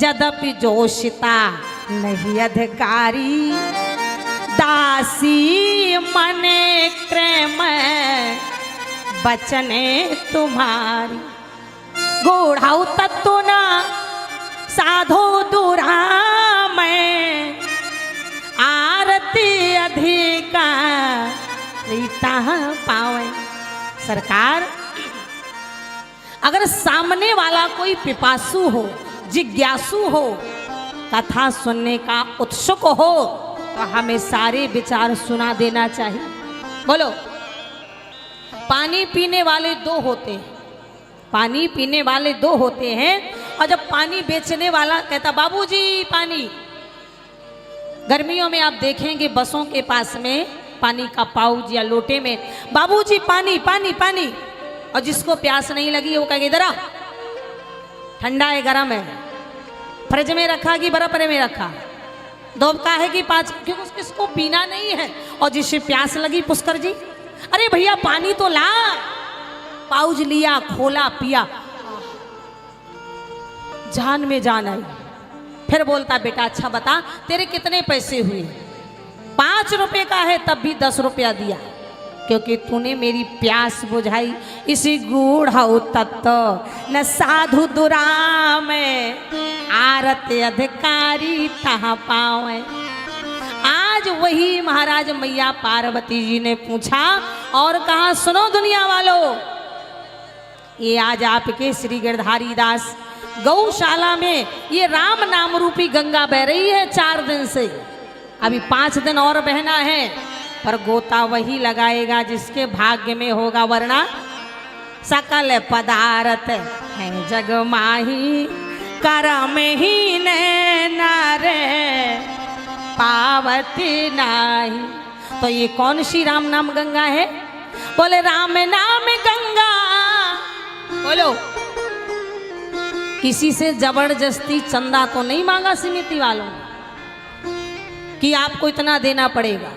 जदपि जोशिता नहीं अधिकारी, दासी मने क्रम बचने तुम्हारी। गूढ़ाऊ तत्व न साधो दूरा में, आरती अधिका रीता पावे। सरकार, अगर सामने वाला कोई पिपासु हो, जिज्ञासु हो, कथा सुनने का उत्सुक हो, तो हमें सारे विचार सुना देना चाहिए। बोलो, पानी पीने वाले दो होते हैं, पानी पीने वाले दो होते हैं, और जब पानी बेचने वाला कहता बाबूजी पानी, गर्मियों में आप देखेंगे बसों के पास में पानी का पाउच या लोटे में बाबूजी पानी पानी पानी, और जिसको प्यास नहीं लगी वो कहेगा इधर आ, ठंडा है गरम है, फ्रिज में रखा कि बर्फ में रखा, दो का है कि पाँच, क्योंकि किसको पीना नहीं है। और जिसे प्यास लगी पुष्कर जी, अरे भैया पानी तो ला, पाउच लिया, खोला, पिया, जान में जान आई। फिर बोलता बेटा अच्छा बता तेरे कितने पैसे हुए? 5 रुपए का है, तब भी 10 रुपया दिया, क्योंकि तूने मेरी प्यास बुझाई। इसी गूढ़ तत्व न साधु दुराम, आरत अधिकारी तहाँ पावे। आज वही महाराज मैया पार्वती जी ने पूछा और कहा सुनो दुनिया वालों, ये आज आपके श्री गिरधारी दास गौशाला में ये राम नाम रूपी गंगा बह रही है 4 दिन से, अभी 5 दिन और बहना है, पर गोता वही लगाएगा जिसके भाग्य में होगा, वरना सकल पदार्थ है जग माही, करम ही नारे पावती नाही। तो ये कौन सी राम नाम गंगा है? बोले राम नाम गंगा। बोलो, किसी से जबरदस्ती चंदा तो नहीं मांगा समिति वालों कि आपको इतना देना पड़ेगा।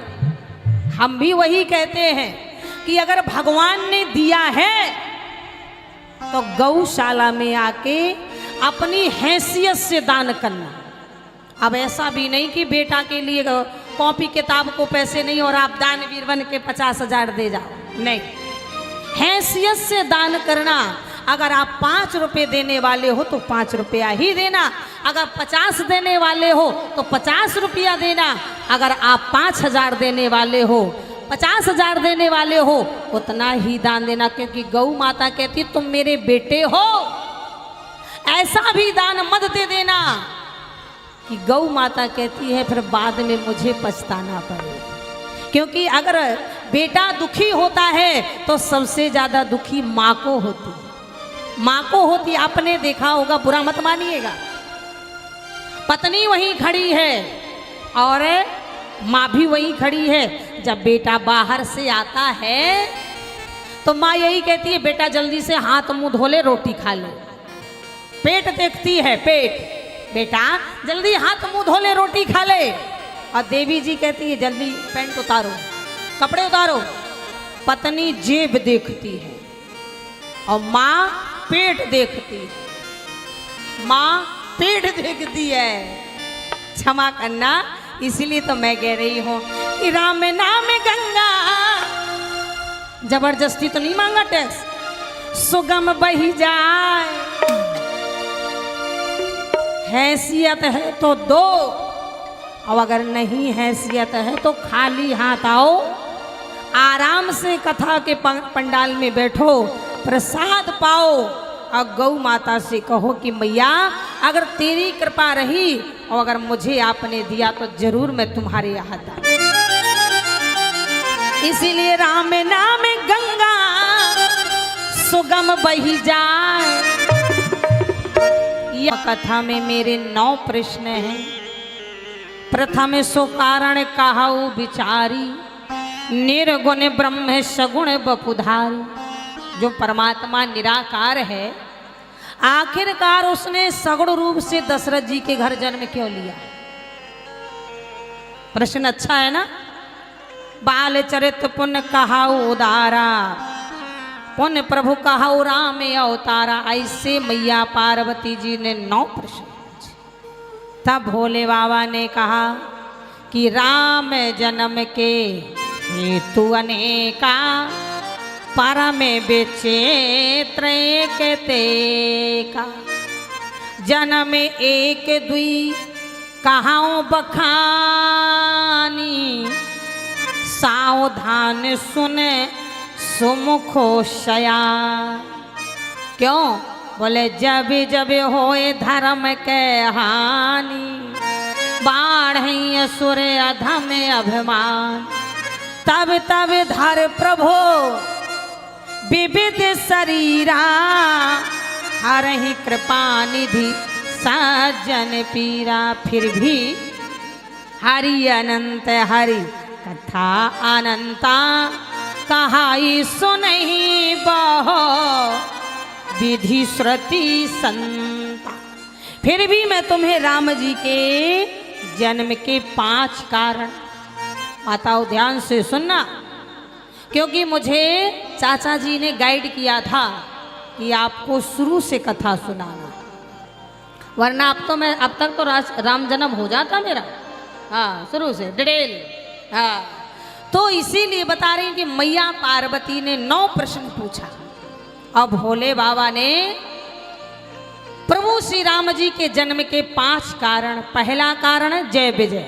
हम भी वही कहते हैं कि अगर भगवान ने दिया है तो गौशाला में आके अपनी हैसियत से दान करना। अब ऐसा भी नहीं कि बेटा के लिए कॉपी किताब को पैसे नहीं और आप दानवीर बन के 50,000 दे जाओ, नहीं, हैसियत से दान करना। अगर आप 5 रुपए देने वाले हो तो 5 रुपया ही देना, अगर 50 देने वाले हो तो 50 रुपया देना, अगर आप 5,000 देने वाले हो, 50,000 देने वाले हो, उतना ही दान देना, क्योंकि गौ माता कहती तुम मेरे बेटे हो। ऐसा भी दान मत दे देना कि गौ माता कहती है फिर बाद में मुझे पछताना पड़े, क्योंकि अगर बेटा दुखी होता है तो सबसे ज्यादा दुखी माँ को होती है, माँ को होती। आपने देखा होगा, बुरा मत मानिएगा, पत्नी वहीं खड़ी है और माँ भी वहीं खड़ी है। जब बेटा बाहर से आता है तो माँ यही कहती है बेटा जल्दी से हाथ मुंह धो ले, रोटी खा ले। पेट देखती है, पेट, बेटा जल्दी हाथ मुंह धो ले, रोटी खा ले। और देवी जी कहती है जल्दी पैंट उतारो, कपड़े उतारो। पत्नी जेब देखती है और माँ पेट देखती है, माँ पेट देखती है। क्षमा करना, इसीलिए तो मैं कह रही हूँ कि राम नाम गंगा, जबरदस्ती तो नहीं मांगा टैक्स, सुगम बही जाए। हैसियत है तो दो, और अगर नहीं हैसियत है तो खाली हाथ आओ, आराम से कथा के पंडाल में बैठो, प्रसाद पाओ और गौ माता से कहो कि मैया अगर तेरी कृपा रही और अगर मुझे आपने दिया तो जरूर मैं तुम्हारे यहाँ था। इसीलिए राम नाम गंगा सुगम बही जाए। यह कथा में मेरे 9 प्रश्न हैं। प्रथम सो कारण कहाऊ विचारी, निर्गुण ब्रह्म सगुण बपुधारी। जो परमात्मा निराकार है, आखिरकार उसने सगुण रूप से दशरथ जी के घर जन्म क्यों लिया? प्रश्न अच्छा है ना। बाल चरित पुण्य कहाऊ उदारा, पुण्य प्रभु कहाऊ राम अवतारा। ऐसे मैया पार्वती जी ने 9 प्रश्न पूछे। तब भोले बाबा ने कहा कि राम जन्म के हेतु अनेका, परम विचित्र एक तेका। जन्म एक दुई कहाऊं बखानी, सावधान सुने सुमुखो शया। क्यों? बोले जब जब होए धर्म के हानि, बाढ़ई असुर अधम अभिमान। तब तब धर प्रभो विविध शरीरा, हरहि कृपा निधि सज्जन पीरा। फिर भी हरि अनंत हरि कथा अनंता, कहाई सुनहि बहो विधि श्रुति संता। फिर भी मैं तुम्हें राम जी के जन्म के 5 कारण बताओ, ध्यान से सुनना, क्योंकि मुझे चाचा जी ने गाइड किया था कि आपको शुरू से कथा सुनाना, वरना अब तक तो राम जन्म हो जाता मेरा। हाँ, शुरू से डिटेल। हाँ, तो इसीलिए बता रही हूँ कि मैया पार्वती ने 9 प्रश्न पूछा। अब भोले बाबा ने प्रभु श्री राम जी के जन्म के 5 कारण। पहला कारण जय विजय,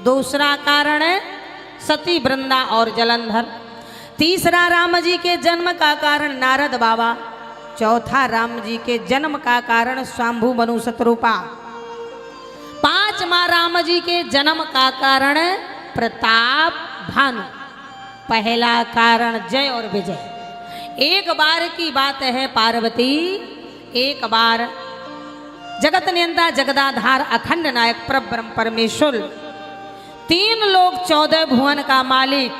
दूसरा कारण सती वृंदा और जलंधर, तीसरा राम जी के जन्म का कारण नारद बाबा, चौथा राम जी के जन्म का कारण स्वाम्भु मनु शतरूपा, 5वां राम जी के जन्म का कारण प्रताप भानु, पहला कारण जय और विजय। एक बार की बात है पार्वती, एक बार जगत नियंता जगदाधार अखंड नायक परब्रह्म परमेश्वर, 3 लोग 14 भुवन का मालिक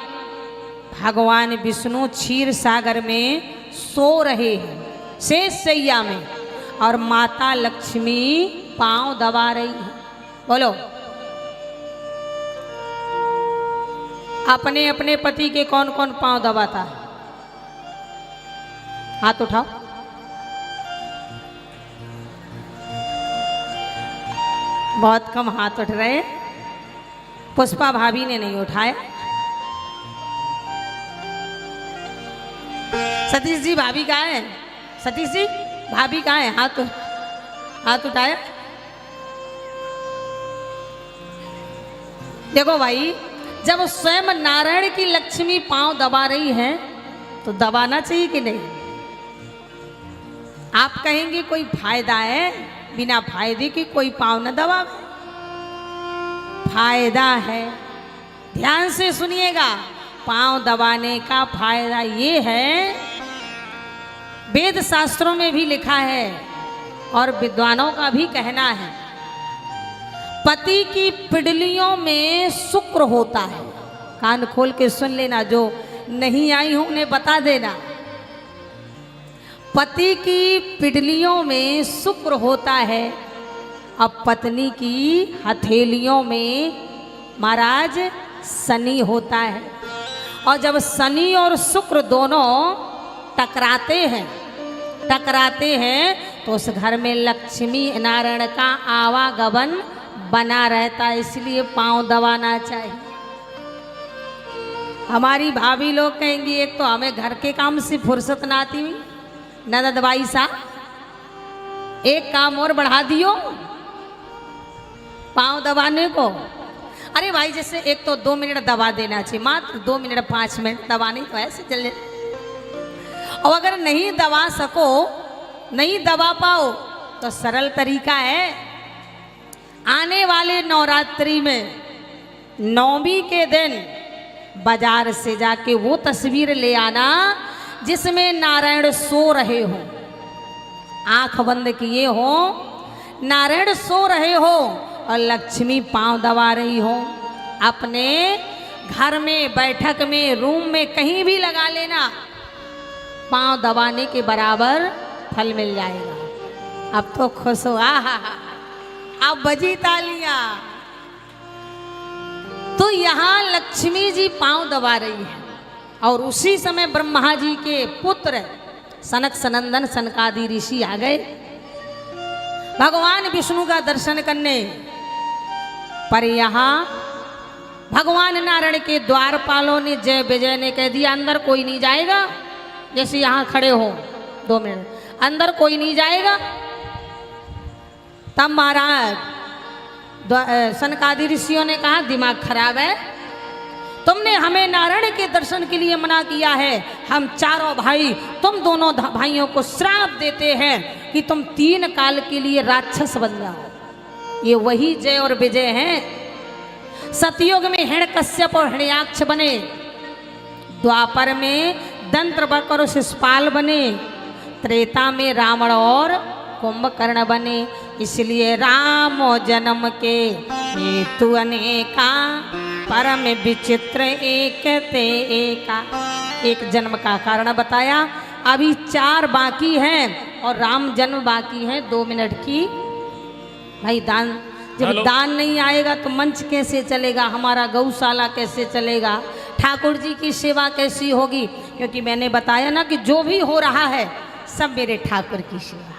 भगवान विष्णु क्षीर सागर में सो रहे हैं शेष सैया में, और माता लक्ष्मी पांव दबा रही है। बोलो, अपने अपने पति के कौन कौन पांव दबाता है? हाथ उठाओ। बहुत कम हाथ उठ रहे। पुष्पा भाभी ने नहीं उठाया। सतीश जी भाभी कहाँ है? सतीश जी भाभी कहाँ है? हाथ उठाया। देखो भाई, जब स्वयं नारायण की लक्ष्मी पांव दबा रही है तो दबाना चाहिए कि नहीं? आप कहेंगे कोई फायदा है? बिना फायदे के कोई पांव न दबावे। फायदा है, ध्यान से सुनिएगा। पांव दबाने का फायदा ये है, वेद शास्त्रों में भी लिखा है और विद्वानों का भी कहना है, पति की पिडलियों में शुक्र होता है। कान खोल के सुन लेना, जो नहीं आई हूं उन्हें बता देना। पति की पिडलियों में शुक्र होता है, अब पत्नी की हथेलियों में महाराज शनि होता है। और जब शनि और शुक्र दोनों टकराते हैं तो उस घर में लक्ष्मी नारायण का आवागमन बना रहता है। इसलिए पांव दबाना चाहिए। हमारी भाभी लोग कहेंगी, एक तो हमें घर के काम से फुर्सत ना आती हुई, ननद बाई सा एक काम और बढ़ा दियो पांव दबाने को। अरे भाई, जैसे एक तो 2 मिनट दबा देना चाहिए, मात्र 2 मिनट 5 मिनट दबाने तो ऐसे चल। और अगर नहीं दबा सको, नहीं दबा पाओ तो सरल तरीका है, आने वाले नवरात्रि में 9वीं के दिन बाजार से जाके वो तस्वीर ले आना जिसमें नारायण सो रहे हो, आंख बंद किए हो, नारायण सो रहे हो और लक्ष्मी पांव दबा रही हो। अपने घर में, बैठक में, रूम में कहीं भी लगा लेना, पांव दबाने के बराबर फल मिल जाएगा। अब तो खुश हो, अब बजी तालियां। तो यहाँ लक्ष्मी जी पांव दबा रही है और उसी समय ब्रह्मा जी के पुत्र सनक सनंदन सनकादि ऋषि आ गए। भगवान विष्णु का दर्शन करने। पर यहाँ भगवान नारायण के द्वारपालों ने, जय विजय ने कह दिया अंदर कोई नहीं जाएगा। जैसे यहाँ खड़े हो 2 मिनट, अंदर कोई नहीं जाएगा। तब महाराज सनकादि ऋषियों ने कहा दिमाग खराब है, तुमने हमें नारायण के दर्शन के लिए मना किया है। हम चारों भाई तुम दोनों भाइयों को श्राप देते हैं कि तुम 3 काल के लिए राक्षस बन जाओ। ये वही जय और विजय हैं। सतयुग में हिरण्यकश्यप और हिरण्याक्ष बने, द्वापर में दंत्रवक्र और शिशुपाल बने, त्रेता में रावण और कुंभकर्ण बने। इसलिए राम जन्म के हेतु अनेका, परम विचित्र एक ते एका। एक जन्म का कारण बताया, अभी 4 बाकी हैं और राम जन्म बाकी है। 2 मिनट की भाई दान, जब दान नहीं आएगा तो मंच कैसे चलेगा, हमारा गौशाला कैसे चलेगा, ठाकुर जी की सेवा कैसी होगी। क्योंकि मैंने बताया ना कि जो भी हो रहा है सब मेरे ठाकुर की सेवा।